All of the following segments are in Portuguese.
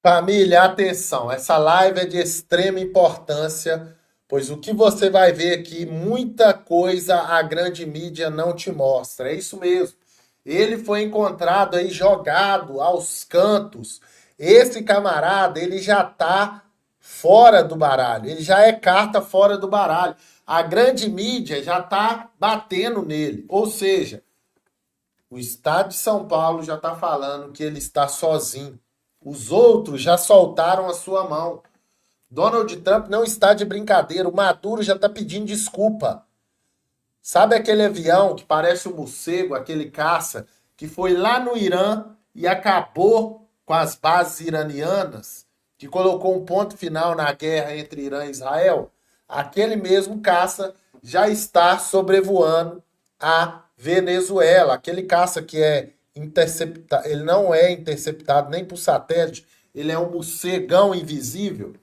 Família, atenção, essa live é de extrema importância, pois o que você vai ver aqui, muita coisa a grande mídia não te mostra. É isso mesmo. Ele foi encontrado aí jogado aos cantos. Esse camarada, ele já tá fora do baralho. Ele já é carta fora do baralho. A grande mídia já tá batendo nele. Ou seja, o estado de São Paulo já está falando que ele está sozinho. Os outros já soltaram a sua mão. Donald Trump não está de brincadeira. O Maduro já está pedindo desculpa. Sabe aquele avião que parece um morcego, aquele caça, que foi lá no Irã e acabou com as bases iranianas, que colocou um ponto final na guerra entre Irã e Israel? Aquele mesmo caça já está sobrevoando a Venezuela. Aquele caça que é interceptado, ele não é interceptado nem por satélite, ele é um morcegão invisível.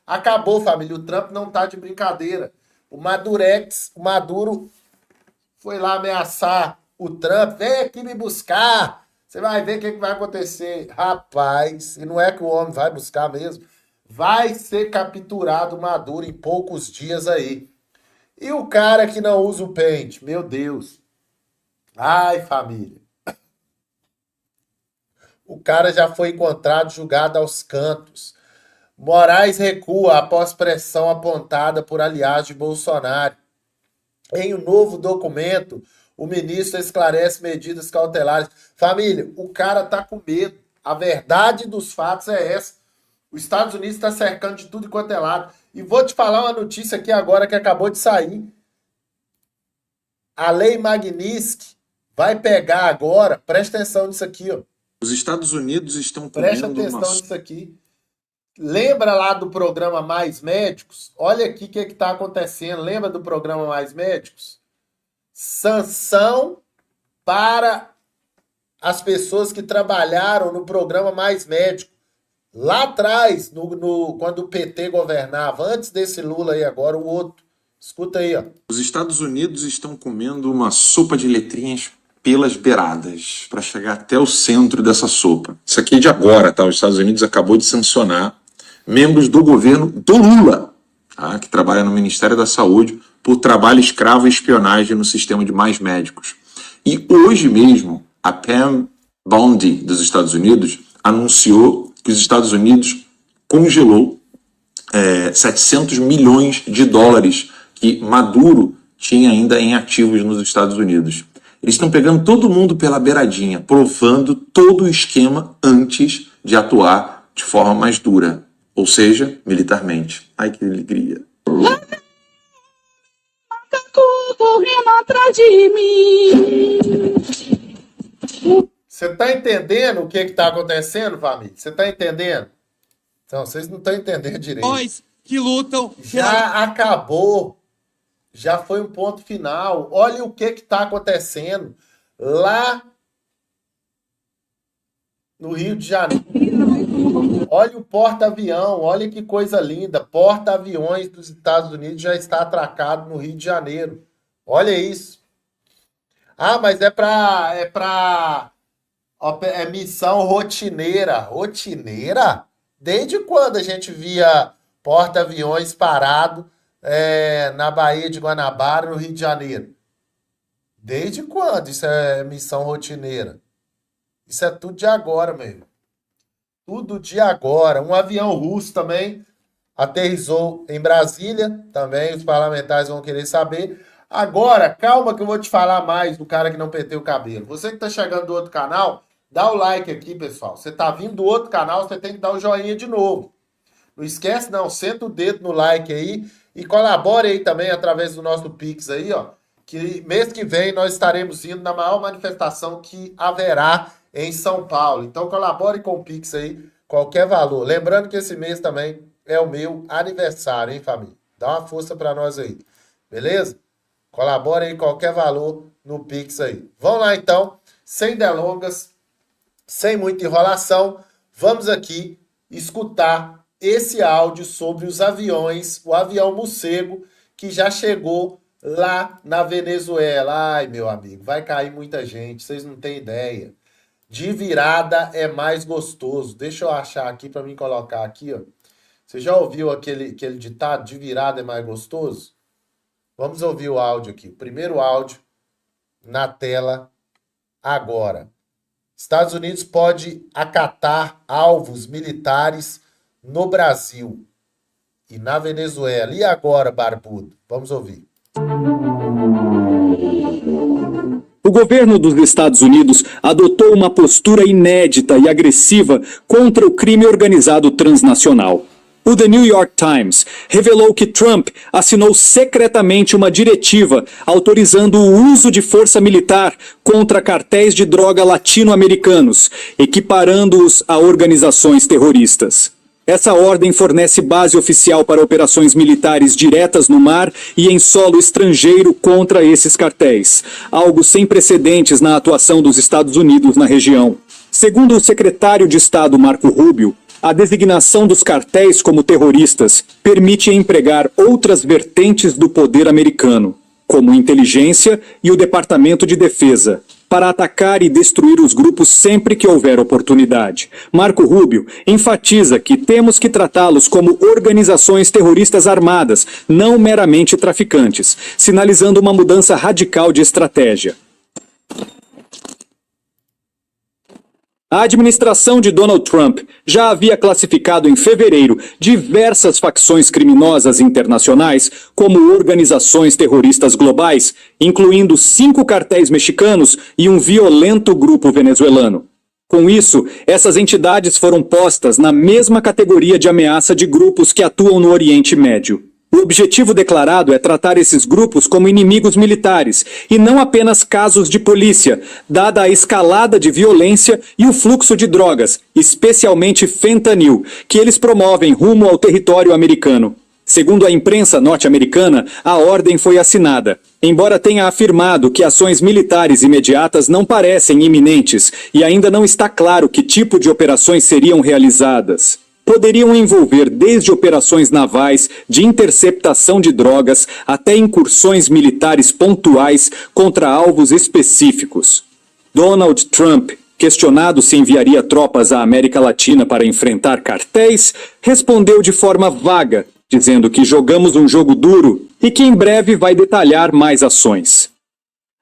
Acabou, família. O Trump não tá de brincadeira. O Maduro foi lá ameaçar o Trump. Vem aqui me buscar. Você vai ver o que vai acontecer. Rapaz, e não é que o homem vai buscar mesmo. Vai ser capturado o Maduro em poucos dias aí. E o cara que não usa o pente? Meu Deus. Ai, família. O cara já foi encontrado julgado aos cantos. Moraes recua após pressão apontada por aliados de Bolsonaro. Em um novo documento, o ministro esclarece medidas cautelares. Família, o cara tá com medo. A verdade dos fatos é essa. Os Estados Unidos está cercando de tudo quanto é lado. E vou te falar uma notícia aqui agora que acabou de sair. A lei Magnitsky vai pegar agora. Presta atenção nisso aqui, ó. Os Estados Unidos estão Presta comendo uma. atenção nisso aqui. Lembra lá do programa Mais Médicos? Olha aqui o que está acontecendo. Lembra do programa Mais Médicos? Sanção para as pessoas que trabalharam no programa Mais Médico. Lá atrás, quando o PT governava, antes desse Lula aí agora, o outro. Escuta aí, ó. Os Estados Unidos estão comendo uma sopa de letrinhas pelas beiradas para chegar até o centro dessa sopa. Isso aqui é de agora, tá? Os Estados Unidos acabou de sancionar membros do governo do Lula, tá? Que trabalha no Ministério da Saúde por trabalho escravo e espionagem no sistema de Mais Médicos. E hoje mesmo, a Pam Bondi dos Estados Unidos anunciou que os Estados Unidos congelou 700 milhões de dólares que Maduro tinha ainda em ativos nos Estados Unidos. Eles estão pegando todo mundo pela beiradinha, provando todo o esquema antes de atuar de forma mais dura, ou seja, militarmente. Ai, que alegria. Correndo atrás de mim. Você tá entendendo o que tá acontecendo, família? Você tá entendendo? Então, vocês não estão entendendo direito. Nós que lutam Já acabou. Já foi um ponto final. Olha o que está acontecendo lá no Rio de Janeiro. Olha o porta-avião, olha que coisa linda. Porta-aviões dos Estados Unidos já está atracado no Rio de Janeiro. Olha isso. Ah, mas é missão rotineira. Rotineira? Desde quando a gente via porta-aviões parado na Baía de Guanabara, no Rio de Janeiro? Desde quando isso é missão rotineira? Isso é tudo de agora, mesmo. Tudo de agora. Um avião russo também aterrissou em Brasília. Também os parlamentares vão querer saber. Agora, calma que eu vou te falar mais do cara que não penteu o cabelo. Você que está chegando do outro canal, dá o like aqui, pessoal. Você está vindo do outro canal, você tem que dar o joinha de novo. Não esquece não, senta o dedo no like aí e colabore aí também através do nosso Pix aí, ó. Que mês que vem nós estaremos indo na maior manifestação que haverá em São Paulo. Então colabore com o Pix aí, qualquer valor. Lembrando que esse mês também é o meu aniversário, hein, família? Dá uma força para nós aí, beleza? Colabore aí qualquer valor no Pix aí. Vamos lá então, sem delongas, sem muita enrolação, vamos aqui escutar esse áudio sobre os aviões, o avião morcego que já chegou lá na Venezuela. Ai, meu amigo, vai cair muita gente, vocês não têm ideia. De virada é mais gostoso. Deixa eu achar aqui para mim colocar aqui, ó. Você já ouviu aquele ditado, de virada é mais gostoso? Vamos ouvir o áudio aqui. Primeiro áudio na tela agora. Estados Unidos pode acatar alvos militares no Brasil e na Venezuela. E agora, barbudo? Vamos ouvir. O governo dos Estados Unidos adotou uma postura inédita e agressiva contra o crime organizado transnacional. O The New York Times revelou que Trump assinou secretamente uma diretiva autorizando o uso de força militar contra cartéis de droga latino-americanos, equiparando-os a organizações terroristas. Essa ordem fornece base oficial para operações militares diretas no mar e em solo estrangeiro contra esses cartéis, algo sem precedentes na atuação dos Estados Unidos na região. Segundo o secretário de Estado Marco Rubio, a designação dos cartéis como terroristas permite empregar outras vertentes do poder americano, como inteligência e o Departamento de Defesa, para atacar e destruir os grupos sempre que houver oportunidade. Marco Rubio enfatiza que temos que tratá-los como organizações terroristas armadas, não meramente traficantes, sinalizando uma mudança radical de estratégia. A administração de Donald Trump já havia classificado em fevereiro diversas facções criminosas internacionais como organizações terroristas globais, incluindo 5 cartéis mexicanos e um violento grupo venezuelano. Com isso, essas entidades foram postas na mesma categoria de ameaça de grupos que atuam no Oriente Médio. O objetivo declarado é tratar esses grupos como inimigos militares e não apenas casos de polícia, dada a escalada de violência e o fluxo de drogas, especialmente fentanil, que eles promovem rumo ao território americano. Segundo a imprensa norte-americana, a ordem foi assinada, embora tenha afirmado que ações militares imediatas não parecem iminentes e ainda não está claro que tipo de operações seriam realizadas. Poderiam envolver desde operações navais de interceptação de drogas até incursões militares pontuais contra alvos específicos. Donald Trump, questionado se enviaria tropas à América Latina para enfrentar cartéis, respondeu de forma vaga, dizendo que jogamos um jogo duro e que em breve vai detalhar mais ações.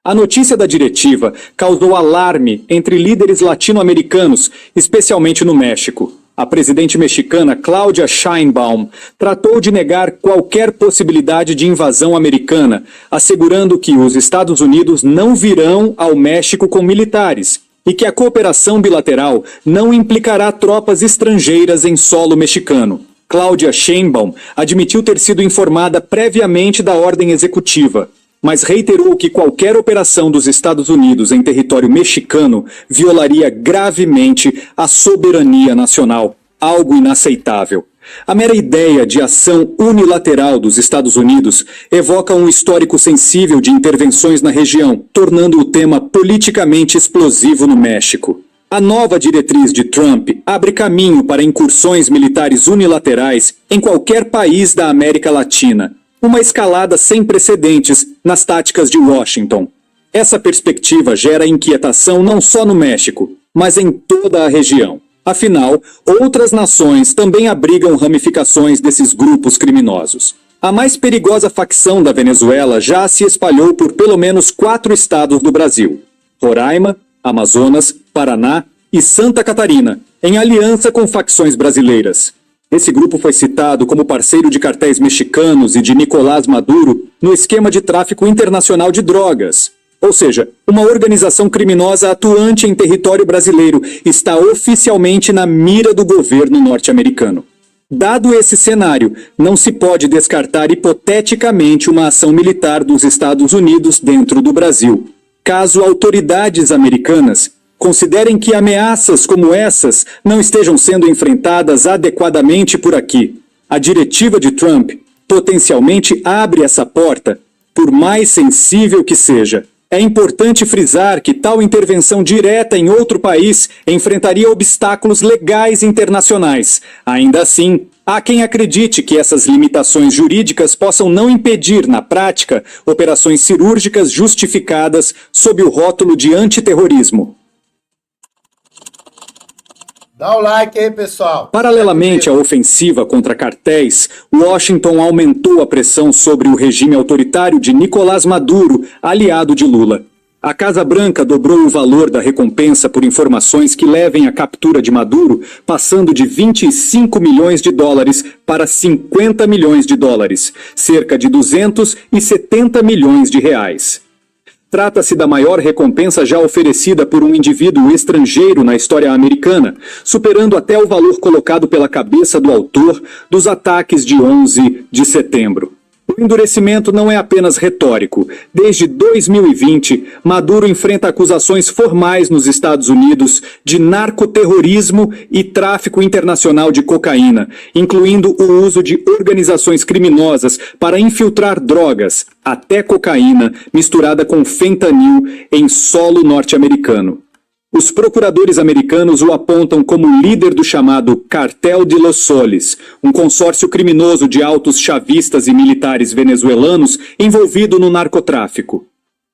A notícia da diretiva causou alarme entre líderes latino-americanos, especialmente no México. A presidente mexicana Claudia Sheinbaum tratou de negar qualquer possibilidade de invasão americana, assegurando que os Estados Unidos não virão ao México com militares e que a cooperação bilateral não implicará tropas estrangeiras em solo mexicano. Claudia Sheinbaum admitiu ter sido informada previamente da ordem executiva, mas reiterou que qualquer operação dos Estados Unidos em território mexicano violaria gravemente a soberania nacional, algo inaceitável. A mera ideia de ação unilateral dos Estados Unidos evoca um histórico sensível de intervenções na região, tornando o tema politicamente explosivo no México. A nova diretriz de Trump abre caminho para incursões militares unilaterais em qualquer país da América Latina, uma escalada sem precedentes nas táticas de Washington. Essa perspectiva gera inquietação não só no México, mas em toda a região. Afinal, outras nações também abrigam ramificações desses grupos criminosos. A mais perigosa facção da Venezuela já se espalhou por pelo menos 4 estados do Brasil: Roraima, Amazonas, Paraná e Santa Catarina, em aliança com facções brasileiras. Esse grupo foi citado como parceiro de cartéis mexicanos e de Nicolás Maduro no esquema de tráfico internacional de drogas. Ou seja, uma organização criminosa atuante em território brasileiro está oficialmente na mira do governo norte-americano. Dado esse cenário, não se pode descartar hipoteticamente uma ação militar dos Estados Unidos dentro do Brasil, caso autoridades americanas considerem que ameaças como essas não estejam sendo enfrentadas adequadamente por aqui. A diretiva de Trump potencialmente abre essa porta, por mais sensível que seja. É importante frisar que tal intervenção direta em outro país enfrentaria obstáculos legais internacionais. Ainda assim, há quem acredite que essas limitações jurídicas possam não impedir, na prática, operações cirúrgicas justificadas sob o rótulo de antiterrorismo. Dá o like aí, pessoal. Paralelamente à ofensiva contra cartéis, Washington aumentou a pressão sobre o regime autoritário de Nicolás Maduro, aliado de Lula. A Casa Branca dobrou o valor da recompensa por informações que levem à captura de Maduro, passando de 25 milhões de dólares para 50 milhões de dólares, cerca de 270 milhões de reais. Trata-se da maior recompensa já oferecida por um indivíduo estrangeiro na história americana, superando até o valor colocado pela cabeça do autor dos ataques de 11 de setembro. O endurecimento não é apenas retórico. Desde 2020, Maduro enfrenta acusações formais nos Estados Unidos de narcoterrorismo e tráfico internacional de cocaína, incluindo o uso de organizações criminosas para infiltrar drogas, até cocaína, misturada com fentanil em solo norte-americano. Os procuradores americanos o apontam como líder do chamado Cartel de Los Soles, um consórcio criminoso de altos chavistas e militares venezuelanos envolvido no narcotráfico.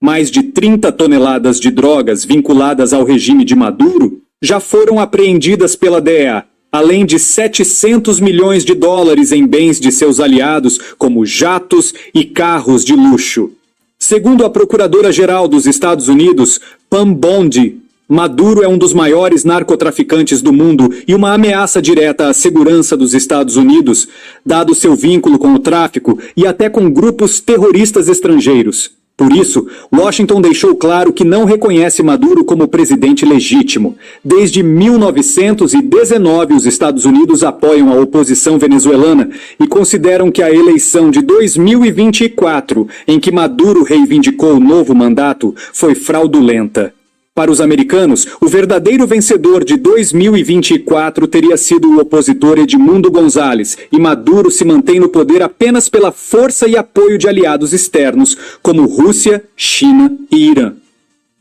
Mais de 30 toneladas de drogas vinculadas ao regime de Maduro já foram apreendidas pela DEA, além de 700 milhões de dólares em bens de seus aliados, como jatos e carros de luxo. Segundo a Procuradora-Geral dos Estados Unidos, Pam Bondi, Maduro é um dos maiores narcotraficantes do mundo e uma ameaça direta à segurança dos Estados Unidos, dado seu vínculo com o tráfico e até com grupos terroristas estrangeiros. Por isso, Washington deixou claro que não reconhece Maduro como presidente legítimo. Desde 1919, os Estados Unidos apoiam a oposição venezuelana e consideram que a eleição de 2024, em que Maduro reivindicou o novo mandato, foi fraudulenta. Para os americanos, o verdadeiro vencedor de 2024 teria sido o opositor Edmundo González, e Maduro se mantém no poder apenas pela força e apoio de aliados externos, como Rússia, China e Irã.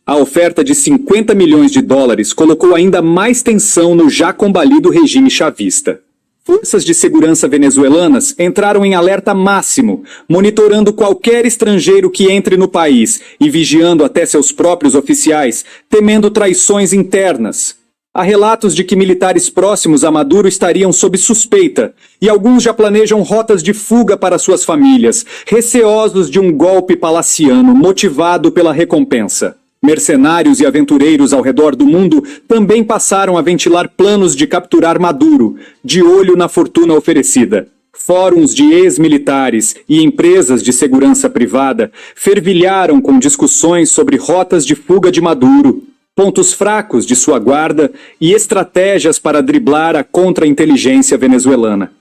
A oferta de 50 milhões de dólares colocou ainda mais tensão no já combalido regime chavista. Forças de segurança venezuelanas entraram em alerta máximo, monitorando qualquer estrangeiro que entre no país e vigiando até seus próprios oficiais, temendo traições internas. Há relatos de que militares próximos a Maduro estariam sob suspeita, e alguns já planejam rotas de fuga para suas famílias, receosos de um golpe palaciano motivado pela recompensa. Mercenários e aventureiros ao redor do mundo também passaram a ventilar planos de capturar Maduro, de olho na fortuna oferecida. Fóruns de ex-militares e empresas de segurança privada fervilharam com discussões sobre rotas de fuga de Maduro, pontos fracos de sua guarda e estratégias para driblar a contra-inteligência venezuelana.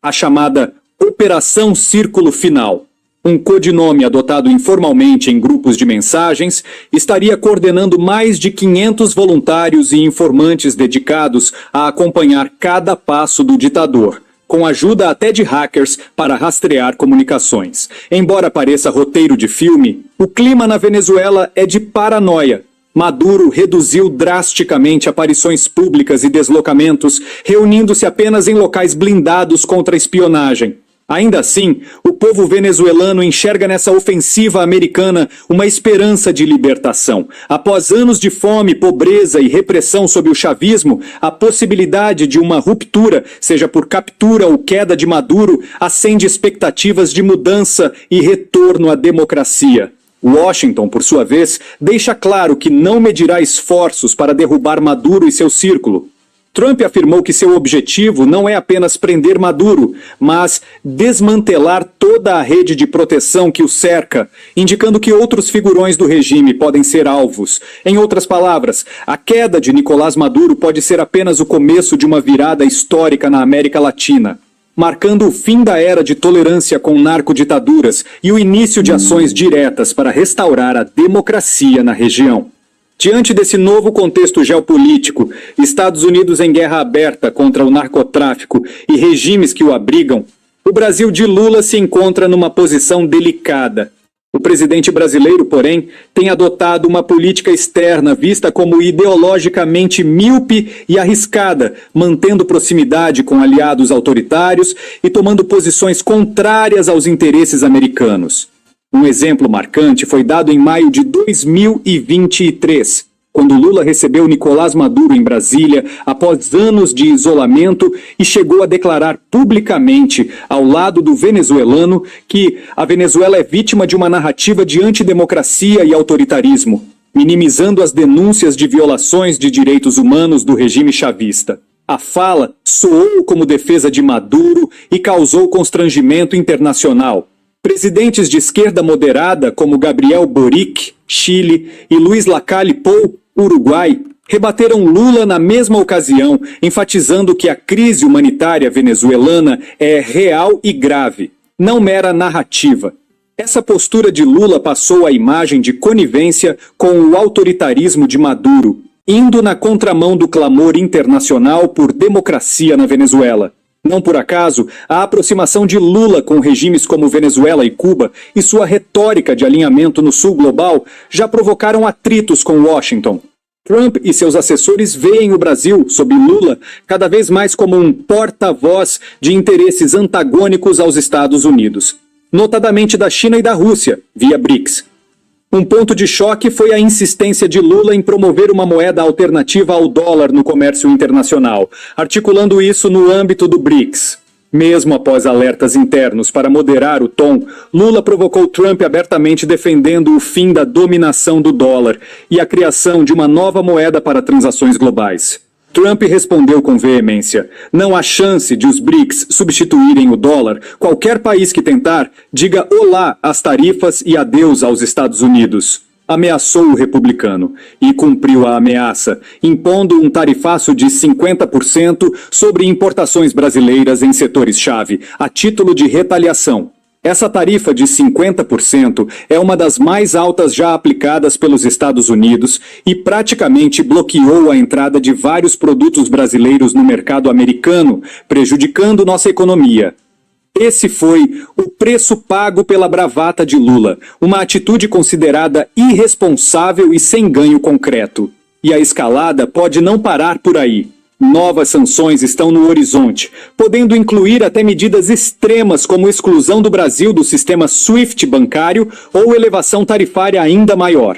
A chamada Operação Círculo Final, um codinome adotado informalmente em grupos de mensagens, estaria coordenando mais de 500 voluntários e informantes dedicados a acompanhar cada passo do ditador, com ajuda até de hackers para rastrear comunicações. Embora pareça roteiro de filme, o clima na Venezuela é de paranoia. Maduro reduziu drasticamente aparições públicas e deslocamentos, reunindo-se apenas em locais blindados contra a espionagem. Ainda assim, o povo venezuelano enxerga nessa ofensiva americana uma esperança de libertação. Após anos de fome, pobreza e repressão sob o chavismo, a possibilidade de uma ruptura, seja por captura ou queda de Maduro, acende expectativas de mudança e retorno à democracia. Washington, por sua vez, deixa claro que não medirá esforços para derrubar Maduro e seu círculo. Trump afirmou que seu objetivo não é apenas prender Maduro, mas desmantelar toda a rede de proteção que o cerca, indicando que outros figurões do regime podem ser alvos. Em outras palavras, a queda de Nicolás Maduro pode ser apenas o começo de uma virada histórica na América Latina, marcando o fim da era de tolerância com narcoditaduras e o início de ações diretas para restaurar a democracia na região. Diante desse novo contexto geopolítico, Estados Unidos em guerra aberta contra o narcotráfico e regimes que o abrigam, o Brasil de Lula se encontra numa posição delicada. O presidente brasileiro, porém, tem adotado uma política externa vista como ideologicamente míope e arriscada, mantendo proximidade com aliados autoritários e tomando posições contrárias aos interesses americanos. Um exemplo marcante foi dado em maio de 2023, quando Lula recebeu Nicolás Maduro em Brasília após anos de isolamento e chegou a declarar publicamente, ao lado do venezuelano, que a Venezuela é vítima de uma narrativa de antidemocracia e autoritarismo, minimizando as denúncias de violações de direitos humanos do regime chavista. A fala soou como defesa de Maduro e causou constrangimento internacional. Presidentes de esquerda moderada, como Gabriel Boric, Chile, e Luiz Lacalle Pou, Uruguai, rebateram Lula na mesma ocasião, enfatizando que a crise humanitária venezuelana é real e grave, não mera narrativa. Essa postura de Lula passou a imagem de conivência com o autoritarismo de Maduro, indo na contramão do clamor internacional por democracia na Venezuela. Não por acaso, a aproximação de Lula com regimes como Venezuela e Cuba e sua retórica de alinhamento no sul global já provocaram atritos com Washington. Trump e seus assessores veem o Brasil, sob Lula, cada vez mais como um porta-voz de interesses antagônicos aos Estados Unidos, notadamente da China e da Rússia, via BRICS. Um ponto de choque foi a insistência de Lula em promover uma moeda alternativa ao dólar no comércio internacional, articulando isso no âmbito do BRICS. Mesmo após alertas internos para moderar o tom, Lula provocou Trump abertamente defendendo o fim da dominação do dólar e a criação de uma nova moeda para transações globais. Trump respondeu com veemência: não há chance de os BRICS substituírem o dólar. Qualquer país que tentar, diga olá às tarifas e adeus aos Estados Unidos. Ameaçou o republicano e cumpriu a ameaça, impondo um tarifaço de 50% sobre importações brasileiras em setores-chave, a título de retaliação. Essa tarifa de 50% é uma das mais altas já aplicadas pelos Estados Unidos e praticamente bloqueou a entrada de vários produtos brasileiros no mercado americano, prejudicando nossa economia. Esse foi o preço pago pela bravata de Lula, uma atitude considerada irresponsável e sem ganho concreto. E a escalada pode não parar por aí. Novas sanções estão no horizonte, podendo incluir até medidas extremas como exclusão do Brasil do sistema SWIFT bancário ou elevação tarifária ainda maior.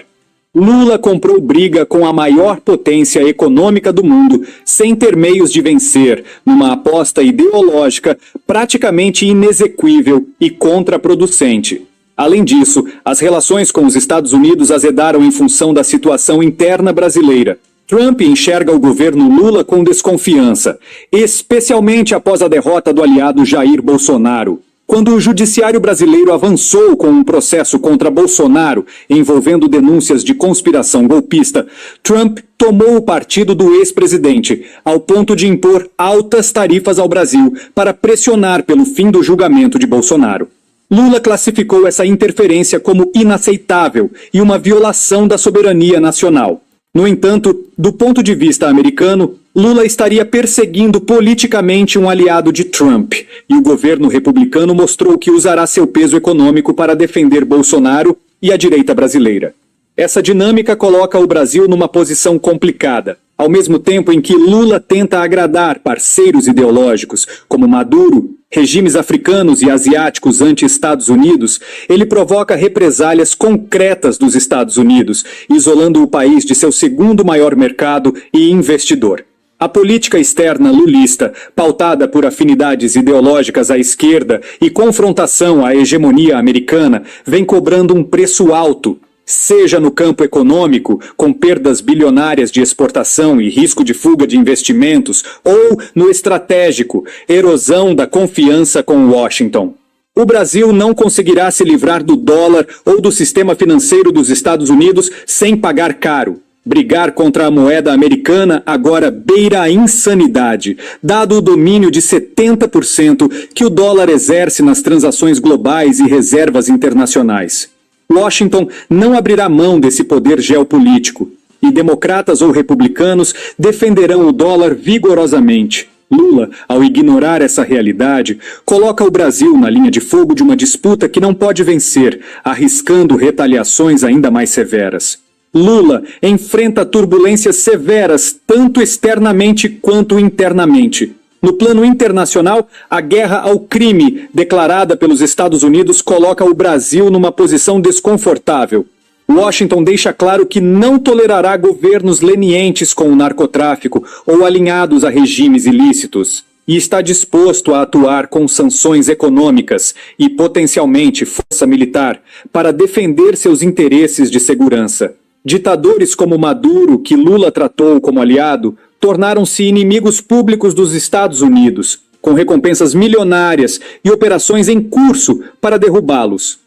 Lula comprou briga com a maior potência econômica do mundo sem ter meios de vencer, numa aposta ideológica praticamente inexequível e contraproducente. Além disso, as relações com os Estados Unidos azedaram em função da situação interna brasileira. Trump enxerga o governo Lula com desconfiança, especialmente após a derrota do aliado Jair Bolsonaro. Quando o judiciário brasileiro avançou com um processo contra Bolsonaro envolvendo denúncias de conspiração golpista, Trump tomou o partido do ex-presidente, ao ponto de impor altas tarifas ao Brasil para pressionar pelo fim do julgamento de Bolsonaro. Lula classificou essa interferência como inaceitável e uma violação da soberania nacional. No entanto, do ponto de vista americano, Lula estaria perseguindo politicamente um aliado de Trump, e o governo republicano mostrou que usará seu peso econômico para defender Bolsonaro e a direita brasileira. Essa dinâmica coloca o Brasil numa posição complicada. Ao mesmo tempo em que Lula tenta agradar parceiros ideológicos, como Maduro, regimes africanos e asiáticos anti-Estados Unidos, ele provoca represálias concretas dos Estados Unidos, isolando o país de seu segundo maior mercado e investidor. A política externa lulista, pautada por afinidades ideológicas à esquerda e confrontação à hegemonia americana, vem cobrando um preço alto, seja no campo econômico, com perdas bilionárias de exportação e risco de fuga de investimentos, ou no estratégico, erosão da confiança com Washington. O Brasil não conseguirá se livrar do dólar ou do sistema financeiro dos Estados Unidos sem pagar caro. Brigar contra a moeda americana agora beira a insanidade, dado o domínio de 70% que o dólar exerce nas transações globais e reservas internacionais. Washington não abrirá mão desse poder geopolítico, e democratas ou republicanos defenderão o dólar vigorosamente. Lula, ao ignorar essa realidade, coloca o Brasil na linha de fogo de uma disputa que não pode vencer, arriscando retaliações ainda mais severas. Lula enfrenta turbulências severas, tanto externamente quanto internamente. No plano internacional, a guerra ao crime declarada pelos Estados Unidos coloca o Brasil numa posição desconfortável. Washington deixa claro que não tolerará governos lenientes com o narcotráfico ou alinhados a regimes ilícitos, e está disposto a atuar com sanções econômicas e potencialmente força militar para defender seus interesses de segurança. Ditadores como Maduro, que Lula tratou como aliado, tornaram-se inimigos públicos dos Estados Unidos, com recompensas milionárias e operações em curso para derrubá-los.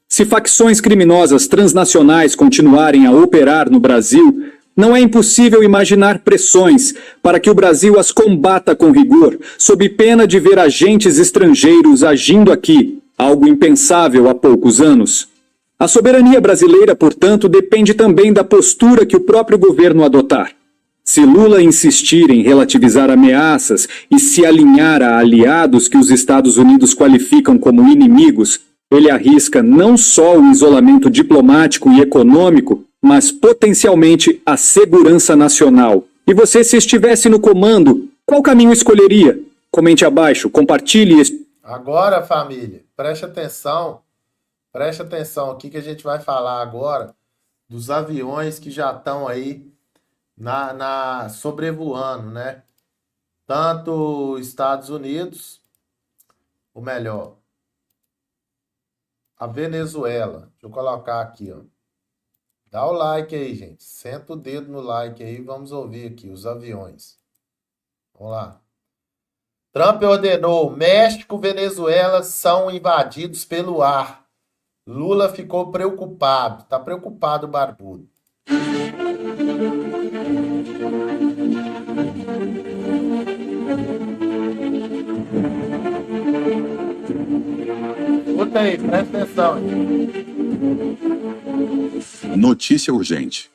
Se facções criminosas transnacionais continuarem a operar no Brasil, não é impossível imaginar pressões para que o Brasil as combata com rigor, sob pena de ver agentes estrangeiros agindo aqui, algo impensável há poucos anos. A soberania brasileira, portanto, depende também da postura que o próprio governo adotar. Se Lula insistir em relativizar ameaças e se alinhar a aliados que os Estados Unidos qualificam como inimigos, ele arrisca não só o isolamento diplomático e econômico, mas potencialmente a segurança nacional. E você, se estivesse no comando, qual caminho escolheria? Comente abaixo, compartilhe. Agora, família, preste atenção aqui que a gente vai falar agora dos aviões que já estão aí sobrevoando, né? Tanto Estados Unidos, ou melhor, a Venezuela. Deixa eu colocar aqui, ó. Dá o like aí, gente. Senta o dedo no like aí e vamos ouvir aqui os aviões. Vamos lá. Trump ordenou: México e Venezuela são invadidos pelo ar. Lula ficou preocupado. Tá preocupado o barbudo. Escuta aí, presta atenção. Notícia urgente.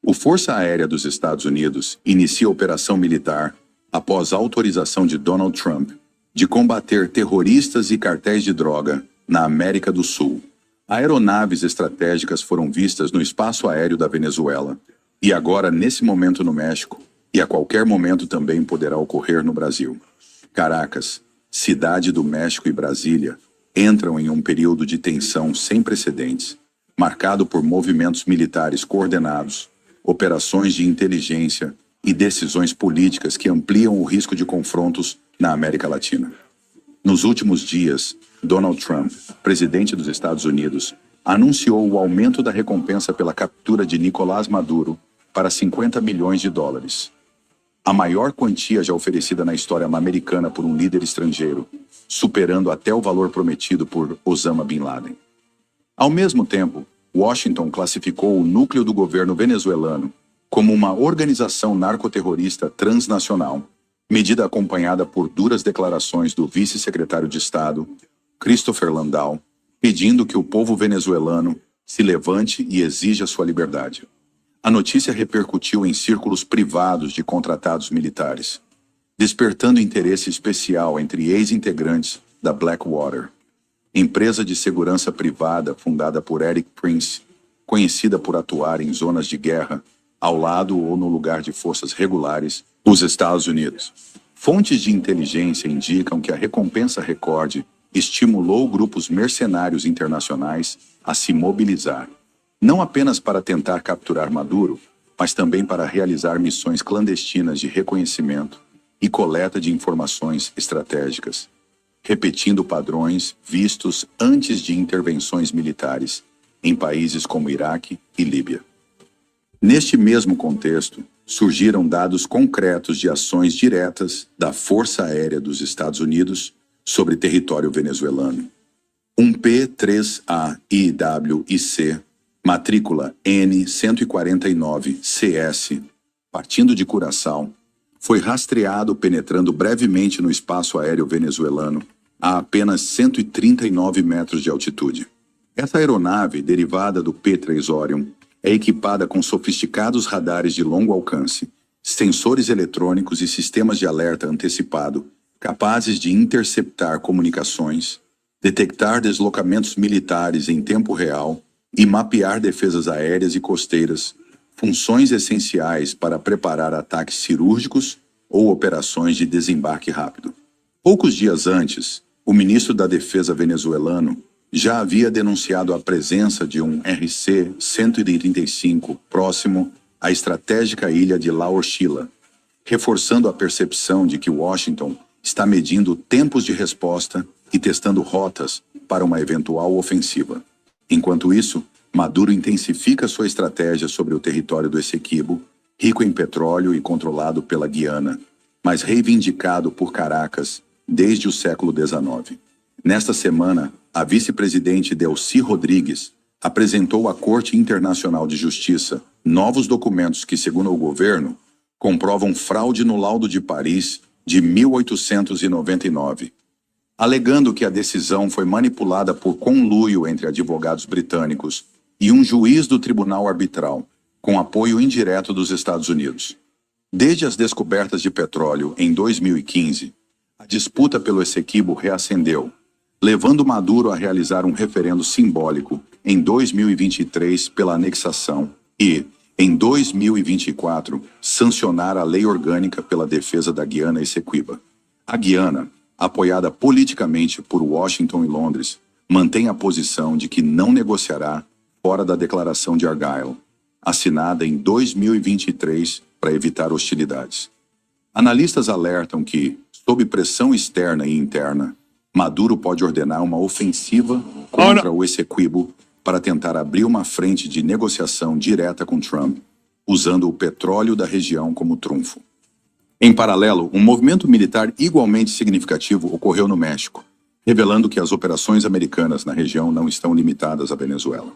O Força Aérea dos Estados Unidos inicia operação militar após a autorização de Donald Trump de combater terroristas e cartéis de droga na América do Sul. Aeronaves estratégicas foram vistas no espaço aéreo da Venezuela e agora, nesse momento, no México, e a qualquer momento também poderá ocorrer no Brasil. Caracas, cidade do México e Brasília entram em um período de tensão sem precedentes, marcado por movimentos militares coordenados, operações de inteligência e decisões políticas que ampliam o risco de confrontos na América Latina. Nos últimos dias, Donald Trump, presidente dos Estados Unidos, anunciou o aumento da recompensa pela captura de Nicolás Maduro para 50 milhões de dólares. A maior quantia já oferecida na história americana por um líder estrangeiro, superando até o valor prometido por Osama Bin Laden. Ao mesmo tempo, Washington classificou o núcleo do governo venezuelano como uma organização narcoterrorista transnacional, medida acompanhada por duras declarações do vice-secretário de Estado, Christopher Landau, pedindo que o povo venezuelano se levante e exija sua liberdade. A notícia repercutiu em círculos privados de contratados militares, despertando interesse especial entre ex-integrantes da Blackwater, empresa de segurança privada fundada por Eric Prince, conhecida por atuar em zonas de guerra, ao lado ou no lugar de forças regulares dos Estados Unidos. Fontes de inteligência indicam que a recompensa recorde estimulou grupos mercenários internacionais a se mobilizar, não apenas para tentar capturar Maduro, mas também para realizar missões clandestinas de reconhecimento e coleta de informações estratégicas, repetindo padrões vistos antes de intervenções militares em países como Iraque e Líbia. Neste mesmo contexto, surgiram dados concretos de ações diretas da Força Aérea dos Estados Unidos sobre território venezuelano. Um P-3A-IWIC, matrícula N-149-CS, partindo de Curaçao, foi rastreado penetrando brevemente no espaço aéreo venezuelano a apenas 139 metros de altitude. Essa aeronave, derivada do P-3 Orion, é equipada com sofisticados radares de longo alcance, sensores eletrônicos e sistemas de alerta antecipado, capazes de interceptar comunicações, detectar deslocamentos militares em tempo real e mapear defesas aéreas e costeiras, funções essenciais para preparar ataques cirúrgicos ou operações de desembarque rápido. Poucos dias antes, o ministro da Defesa venezuelano já havia denunciado a presença de um RC-135 próximo à estratégica ilha de Laorchila, reforçando a percepção de que Washington está medindo tempos de resposta e testando rotas para uma eventual ofensiva. Enquanto isso, Maduro intensifica sua estratégia sobre o território do Essequibo, rico em petróleo e controlado pela Guiana, mas reivindicado por Caracas desde o século XIX. Nesta semana, a vice-presidente Delcy Rodrigues apresentou à Corte Internacional de Justiça novos documentos que, segundo o governo, comprovam fraude no Laudo de Paris de 1899, alegando que a decisão foi manipulada por conluio entre advogados britânicos e um juiz do Tribunal Arbitral, com apoio indireto dos Estados Unidos. Desde as descobertas de petróleo em 2015, a disputa pelo Essequibo reacendeu, levando Maduro a realizar um referendo simbólico em 2023 pela anexação e, em 2024, sancionar a lei orgânica pela defesa da Guiana Essequiba. A Guiana, apoiada politicamente por Washington e Londres, mantém a posição de que não negociará fora da Declaração de Argyll, assinada em 2023 para evitar hostilidades. Analistas alertam que, sob pressão externa e interna, Maduro pode ordenar uma ofensiva contra o Essequibo para tentar abrir uma frente de negociação direta com Trump, usando o petróleo da região como trunfo. Em paralelo, um movimento militar igualmente significativo ocorreu no México, revelando que as operações americanas na região não estão limitadas à Venezuela.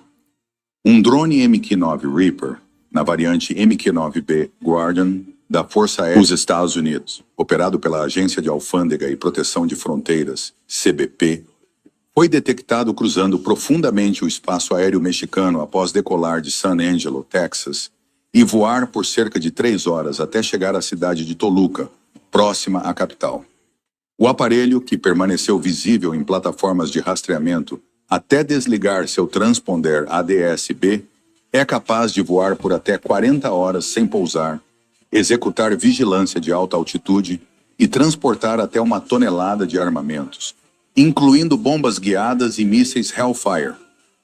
Um drone MQ-9 Reaper, na variante MQ-9B Guardian, da Força Aérea dos Estados Unidos, operado pela Agência de Alfândega e Proteção de Fronteiras, CBP, foi detectado cruzando profundamente o espaço aéreo mexicano após decolar de San Angelo, Texas, e voar por cerca de 3 horas até chegar à cidade de Toluca, próxima à capital. O aparelho, que permaneceu visível em plataformas de rastreamento até desligar seu transponder ADS-B, é capaz de voar por até 40 horas sem pousar, executar vigilância de alta altitude e transportar até 1 tonelada de armamentos, incluindo bombas guiadas e mísseis Hellfire,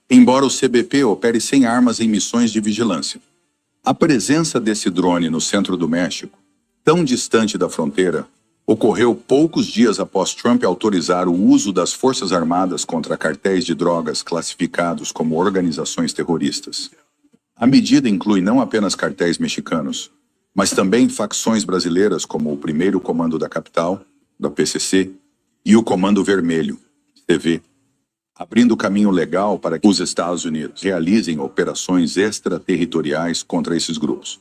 embora o CBP opere sem armas em missões de vigilância. A presença desse drone no centro do México, tão distante da fronteira, ocorreu poucos dias após Trump autorizar o uso das Forças Armadas contra cartéis de drogas classificados como organizações terroristas. A medida inclui não apenas cartéis mexicanos, mas também facções brasileiras como o Primeiro Comando da Capital, da PCC, e o Comando Vermelho, CV, abrindo caminho legal para que os Estados Unidos realizem operações extraterritoriais contra esses grupos.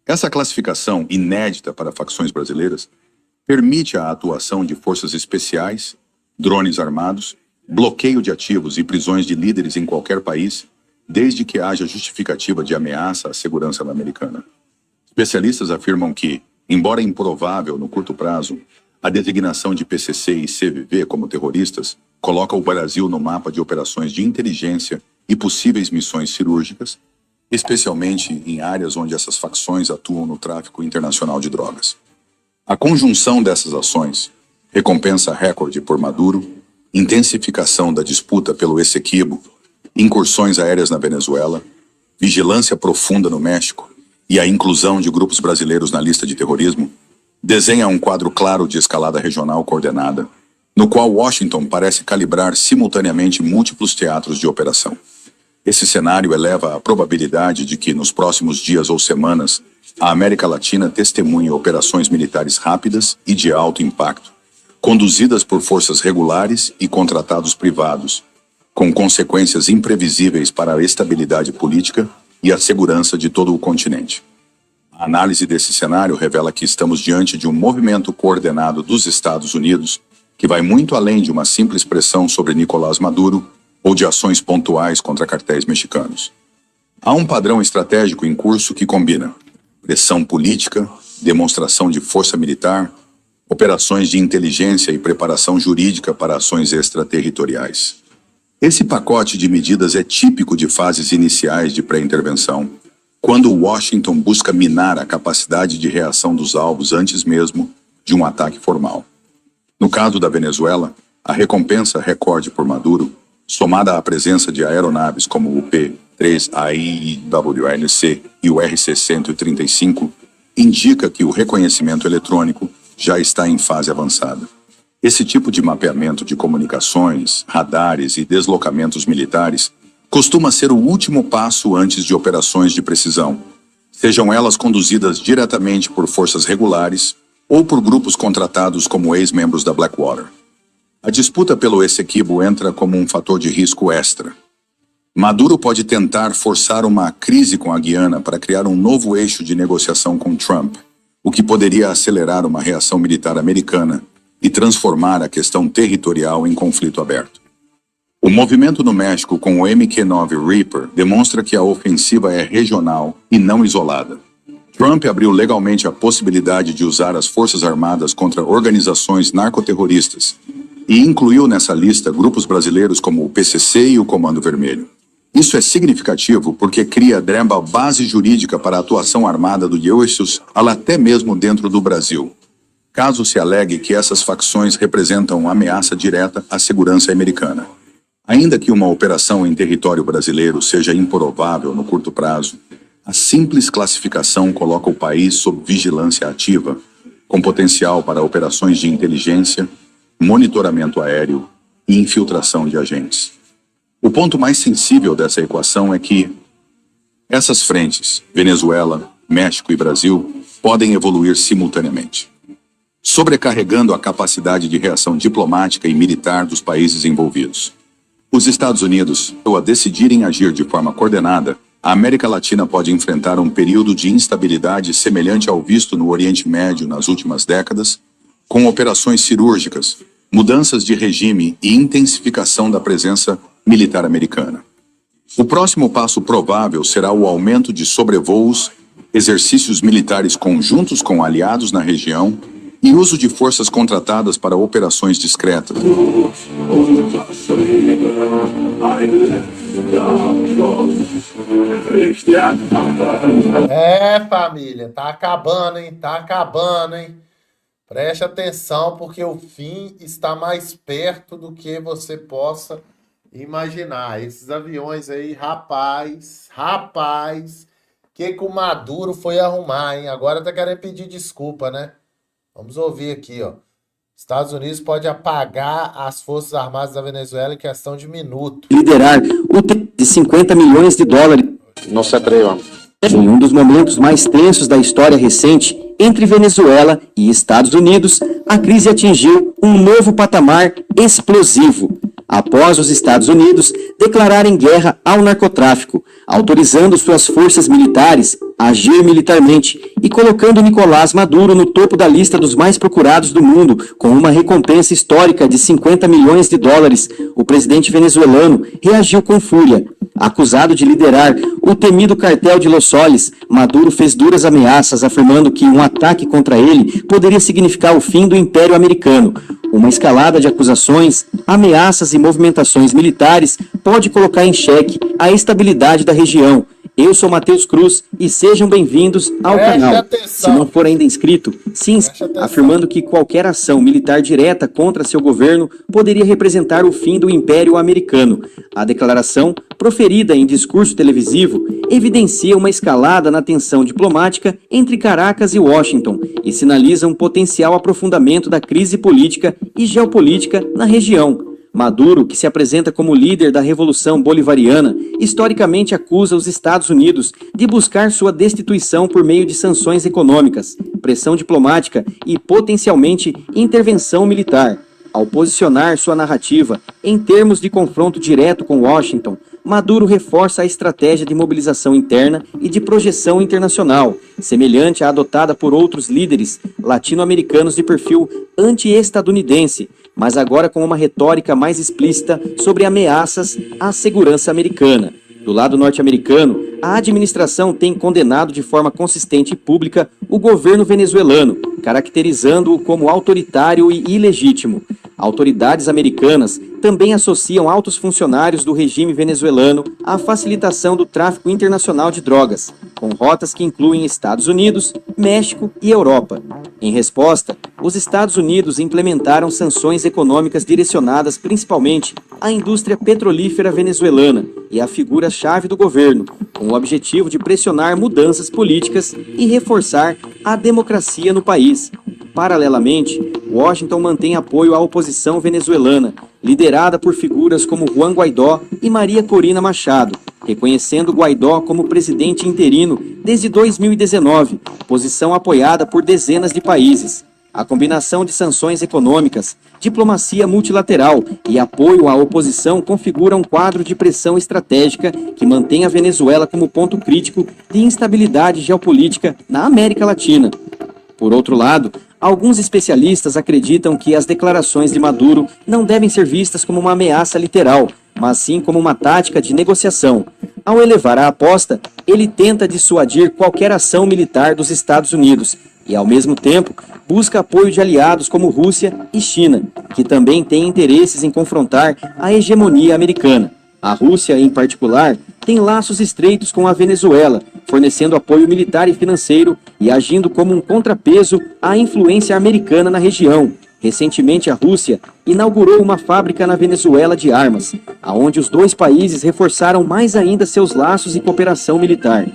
Essa classificação, inédita para facções brasileiras, permite a atuação de forças especiais, drones armados, bloqueio de ativos e prisões de líderes em qualquer país, desde que haja justificativa de ameaça à segurança americana. Especialistas afirmam que, embora improvável no curto prazo, a designação de PCC e CVV como terroristas coloca o Brasil no mapa de operações de inteligência e possíveis missões cirúrgicas, especialmente em áreas onde essas facções atuam no tráfico internacional de drogas. A conjunção dessas ações, recompensa recorde por Maduro, intensificação da disputa pelo Essequibo, incursões aéreas na Venezuela, vigilância profunda no México e a inclusão de grupos brasileiros na lista de terrorismo, desenha um quadro claro de escalada regional coordenada, no qual Washington parece calibrar simultaneamente múltiplos teatros de operação. Esse cenário eleva a probabilidade de que, nos próximos dias ou semanas, a América Latina testemunhe operações militares rápidas e de alto impacto, conduzidas por forças regulares e contratados privados, com consequências imprevisíveis para a estabilidade política e a segurança de todo o continente. A análise desse cenário revela que estamos diante de um movimento coordenado dos Estados Unidos que vai muito além de uma simples pressão sobre Nicolás Maduro ou de ações pontuais contra cartéis mexicanos. Há um padrão estratégico em curso que combina pressão política, demonstração de força militar, operações de inteligência e preparação jurídica para ações extraterritoriais. Esse pacote de medidas é típico de fases iniciais de pré-intervenção, quando Washington busca minar a capacidade de reação dos alvos antes mesmo de um ataque formal. No caso da Venezuela, a recompensa recorde por Maduro somada à presença de aeronaves como o P-3AIWLC e o RC-135, indica que o reconhecimento eletrônico já está em fase avançada. Esse tipo de mapeamento de comunicações, radares e deslocamentos militares costuma ser o último passo antes de operações de precisão, sejam elas conduzidas diretamente por forças regulares ou por grupos contratados como ex-membros da Blackwater. A disputa pelo Essequibo entra como um fator de risco extra. Maduro pode tentar forçar uma crise com a Guiana para criar um novo eixo de negociação com Trump, o que poderia acelerar uma reação militar americana e transformar a questão territorial em conflito aberto. O movimento no México com o MQ-9 Reaper demonstra que a ofensiva é regional e não isolada. Trump abriu legalmente a possibilidade de usar as Forças Armadas contra organizações narcoterroristas e incluiu nessa lista grupos brasileiros como o PCC e o Comando Vermelho. Isso é significativo porque cria uma base jurídica para a atuação armada do Ejército até mesmo dentro do Brasil, caso se alegue que essas facções representam uma ameaça direta à segurança americana. Ainda que uma operação em território brasileiro seja improvável no curto prazo, a simples classificação coloca o país sob vigilância ativa, com potencial para operações de inteligência, monitoramento aéreo e infiltração de agentes. O ponto mais sensível dessa equação é que essas frentes, Venezuela, México e Brasil, podem evoluir simultaneamente, sobrecarregando a capacidade de reação diplomática e militar dos países envolvidos. Os Estados Unidos, ao decidirem agir de forma coordenada, a América Latina pode enfrentar um período de instabilidade semelhante ao visto no Oriente Médio nas últimas décadas, com operações cirúrgicas, mudanças de regime e intensificação da presença militar americana. O próximo passo provável será o aumento de sobrevoos, exercícios militares conjuntos com aliados na região e uso de forças contratadas para operações discretas. Família, tá acabando, hein? Tá acabando, hein? Preste atenção, porque o fim está mais perto do que você possa imaginar. Esses aviões aí, rapaz, que o Maduro foi arrumar, hein? Agora tá querendo pedir desculpa, né? Vamos ouvir aqui, ó. Estados Unidos pode apagar as Forças Armadas da Venezuela em questão de minuto. Liderar o de 50 milhões de dólares. Não se atrevam. Em um dos momentos mais tensos da história recente entre Venezuela e Estados Unidos, a crise atingiu um novo patamar explosivo, após os Estados Unidos declararem guerra ao narcotráfico, autorizando suas forças militares a agir militarmente e colocando Nicolás Maduro no topo da lista dos mais procurados do mundo, com uma recompensa histórica de 50 milhões de dólares. O presidente venezuelano reagiu com fúria. Acusado de liderar o temido cartel de Los Soles, Maduro fez duras ameaças, afirmando que um ataque contra ele poderia significar o fim do Império Americano. Uma escalada de acusações, ameaças e movimentações militares pode colocar em xeque a estabilidade da região. Eu sou Matheus Cruz e sejam bem-vindos ao canal. Se não for ainda inscrito, se inscreva, afirmando que qualquer ação militar direta contra seu governo poderia representar o fim do Império Americano. A declaração, proferida em discurso televisivo, evidencia uma escalada na tensão diplomática entre Caracas e Washington e sinaliza um potencial aprofundamento da crise política e geopolítica na região. Maduro, que se apresenta como líder da Revolução Bolivariana, historicamente acusa os Estados Unidos de buscar sua destituição por meio de sanções econômicas, pressão diplomática e, potencialmente, intervenção militar. Ao posicionar sua narrativa em termos de confronto direto com Washington, Maduro reforça a estratégia de mobilização interna e de projeção internacional, semelhante à adotada por outros líderes latino-americanos de perfil anti-estadunidense, mas agora com uma retórica mais explícita sobre ameaças à segurança americana. Do lado norte-americano, a administração tem condenado de forma consistente e pública o governo venezuelano, caracterizando-o como autoritário e ilegítimo. Autoridades americanas também associam altos funcionários do regime venezuelano à facilitação do tráfico internacional de drogas, com rotas que incluem Estados Unidos, México e Europa. Em resposta, os Estados Unidos implementaram sanções econômicas direcionadas principalmente à indústria petrolífera venezuelana e à figura-chave do governo, com o objetivo de pressionar mudanças políticas e reforçar a democracia no país. Paralelamente, Washington mantém apoio à oposição venezuelana, liderada por figuras como Juan Guaidó e Maria Corina Machado, reconhecendo Guaidó como presidente interino desde 2019, posição apoiada por dezenas de países. A combinação de sanções econômicas, diplomacia multilateral e apoio à oposição configura um quadro de pressão estratégica que mantém a Venezuela como ponto crítico de instabilidade geopolítica na América Latina. Por outro lado, alguns especialistas acreditam que as declarações de Maduro não devem ser vistas como uma ameaça literal, mas sim como uma tática de negociação. Ao elevar a aposta, ele tenta dissuadir qualquer ação militar dos Estados Unidos e, ao mesmo tempo, busca apoio de aliados como Rússia e China, que também têm interesses em confrontar a hegemonia americana. A Rússia, em particular, tem laços estreitos com a Venezuela, fornecendo apoio militar e financeiro e agindo como um contrapeso à influência americana na região. Recentemente, a Rússia inaugurou uma fábrica na Venezuela de armas, aonde os dois países reforçaram mais ainda seus laços e cooperação militar.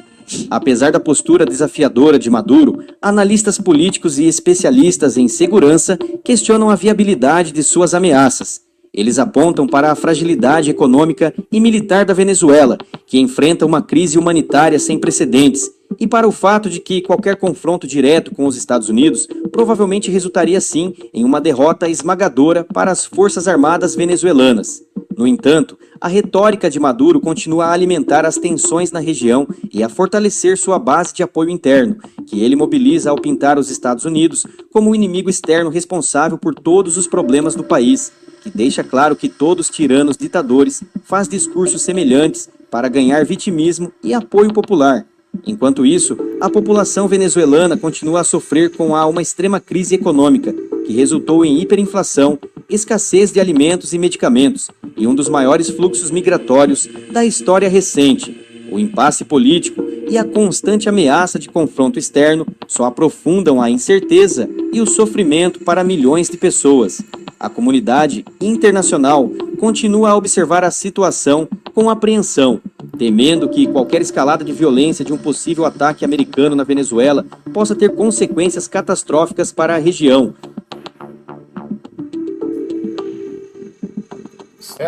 Apesar da postura desafiadora de Maduro, analistas políticos e especialistas em segurança questionam a viabilidade de suas ameaças. Eles apontam para a fragilidade econômica e militar da Venezuela, que enfrenta uma crise humanitária sem precedentes, e para o fato de que qualquer confronto direto com os Estados Unidos provavelmente resultaria sim em uma derrota esmagadora para as Forças Armadas venezuelanas. No entanto, a retórica de Maduro continua a alimentar as tensões na região e a fortalecer sua base de apoio interno, que ele mobiliza ao pintar os Estados Unidos como o inimigo externo responsável por todos os problemas do país, que deixa claro que todos tiranos ditadores faz discursos semelhantes para ganhar vitimismo e apoio popular. Enquanto isso, a população venezuelana continua a sofrer com uma extrema crise econômica, que resultou em hiperinflação, escassez de alimentos e medicamentos e um dos maiores fluxos migratórios da história recente. O impasse político e a constante ameaça de confronto externo só aprofundam a incerteza e o sofrimento para milhões de pessoas. A comunidade internacional continua a observar a situação com apreensão, temendo que qualquer escalada de violência de um possível ataque americano na Venezuela possa ter consequências catastróficas para a região.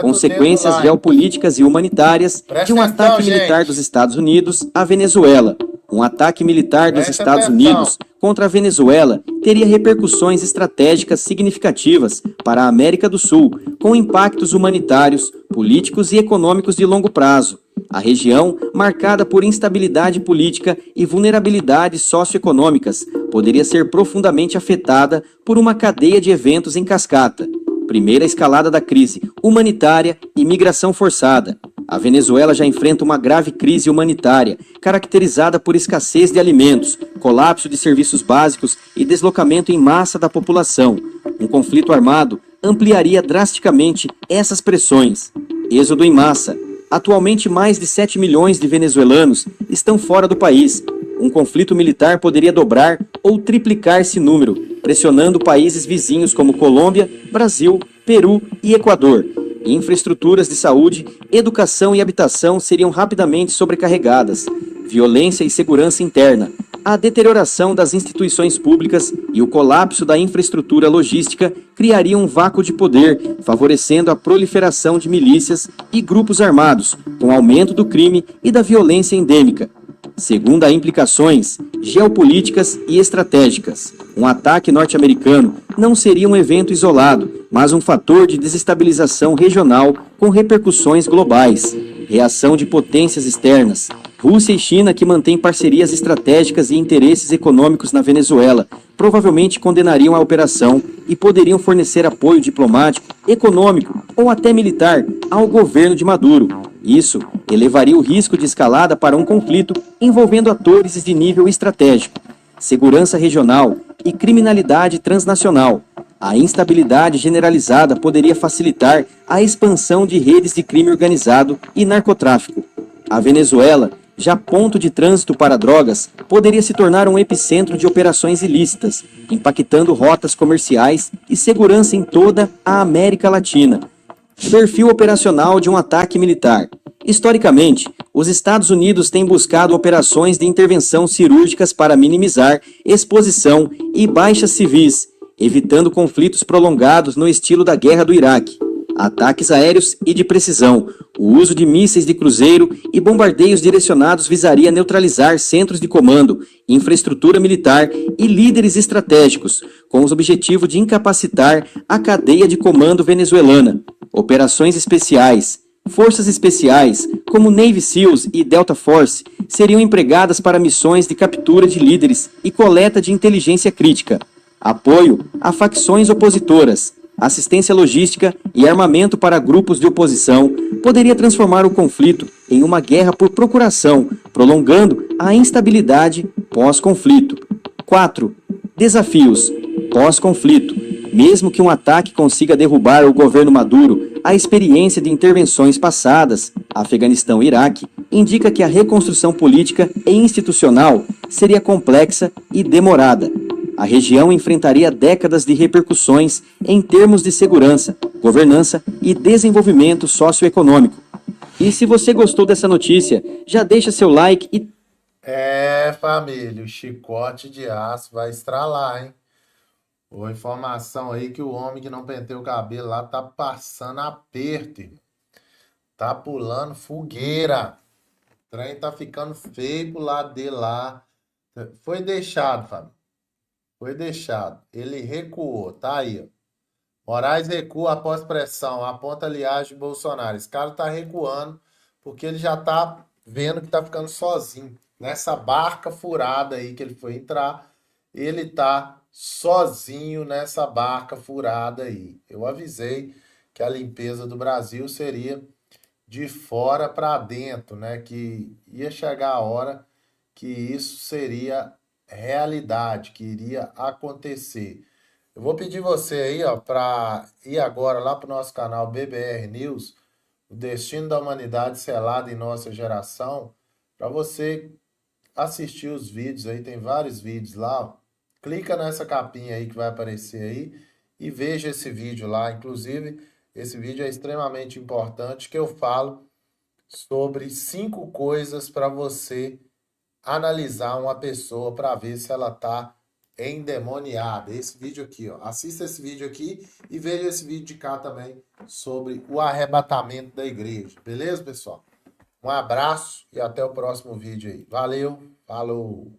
Consequências geopolíticas e humanitárias de um ataque militar dos Estados Unidos à Venezuela. Um ataque militar dos Estados Unidos contra a Venezuela teria repercussões estratégicas significativas para a América do Sul, com impactos humanitários, políticos e econômicos de longo prazo. A região, marcada por instabilidade política e vulnerabilidades socioeconômicas, poderia ser profundamente afetada por uma cadeia de eventos em cascata. Primeira escalada da crise humanitária e migração forçada. A Venezuela já enfrenta uma grave crise humanitária, caracterizada por escassez de alimentos, colapso de serviços básicos e deslocamento em massa da população. Um conflito armado ampliaria drasticamente essas pressões. Êxodo em massa. Atualmente, mais de 7 milhões de venezuelanos estão fora do país. Um conflito militar poderia dobrar ou triplicar esse número, pressionando países vizinhos como Colômbia, Brasil, Peru e Equador. Infraestruturas de saúde, educação e habitação seriam rapidamente sobrecarregadas. Violência e segurança interna, a deterioração das instituições públicas e o colapso da infraestrutura logística criariam um vácuo de poder, favorecendo a proliferação de milícias e grupos armados, com aumento do crime e da violência endêmica. Segundo as implicações geopolíticas e estratégicas, um ataque norte-americano não seria um evento isolado, mas um fator de desestabilização regional com repercussões globais. Reação de potências externas. Rússia e China, que mantêm parcerias estratégicas e interesses econômicos na Venezuela, provavelmente condenariam a operação e poderiam fornecer apoio diplomático, econômico ou até militar ao governo de Maduro. Isso elevaria o risco de escalada para um conflito envolvendo atores de nível estratégico, segurança regional e criminalidade transnacional. A instabilidade generalizada poderia facilitar a expansão de redes de crime organizado e narcotráfico. A Venezuela já ponto de trânsito para drogas, poderia se tornar um epicentro de operações ilícitas, impactando rotas comerciais e segurança em toda a América Latina. Perfil operacional de um ataque militar. Historicamente, os Estados Unidos têm buscado operações de intervenção cirúrgicas para minimizar exposição e baixas civis, evitando conflitos prolongados no estilo da Guerra do Iraque. Ataques aéreos e de precisão. O uso de mísseis de cruzeiro e bombardeios direcionados visaria neutralizar centros de comando, infraestrutura militar e líderes estratégicos, com o objetivo de incapacitar a cadeia de comando venezuelana. Operações especiais. Forças especiais, como Navy SEALs e Delta Force, seriam empregadas para missões de captura de líderes e coleta de inteligência crítica. Apoio a facções opositoras. Assistência logística e armamento para grupos de oposição poderia transformar o conflito em uma guerra por procuração, prolongando a instabilidade pós-conflito. 4. Desafios pós-conflito. Mesmo que um ataque consiga derrubar o governo Maduro, a experiência de intervenções passadas, Afeganistão e Iraque, indica que a reconstrução política e institucional seria complexa e demorada. A região enfrentaria décadas de repercussões em termos de segurança, governança e desenvolvimento socioeconômico. E se você gostou dessa notícia, já deixa seu like e... Família, o chicote de aço vai estralar, hein? Boa informação aí que o homem que não penteia o cabelo lá tá passando aperto, irmão. Tá pulando fogueira. O trem tá ficando feio pro lado dele lá. Foi deixado, Fábio. Foi deixado. Ele recuou. Tá aí, ó. Moraes recua após pressão. Aponta aliagem de Bolsonaro. Esse cara tá recuando porque ele já tá vendo que tá ficando sozinho. Nessa barca furada aí que ele foi entrar, ele tá sozinho nessa barca furada aí. Eu avisei que a limpeza do Brasil seria de fora para dentro, né? Que ia chegar a hora que isso seria realidade, que iria acontecer. Eu vou pedir você aí, ó, para ir agora lá para o nosso canal BBR News, o destino da humanidade selado em nossa geração, para você assistir os vídeos aí, tem vários vídeos lá, ó. Clica nessa capinha aí que vai aparecer aí e veja esse vídeo lá. Inclusive, esse vídeo é extremamente importante que eu falo sobre 5 coisas para você analisar uma pessoa para ver se ela está endemoniada. Esse vídeo aqui, ó. Assista esse vídeo aqui e veja esse vídeo de cá também sobre o arrebatamento da igreja. Beleza, pessoal? Um abraço e até o próximo vídeo aí. Valeu, falou!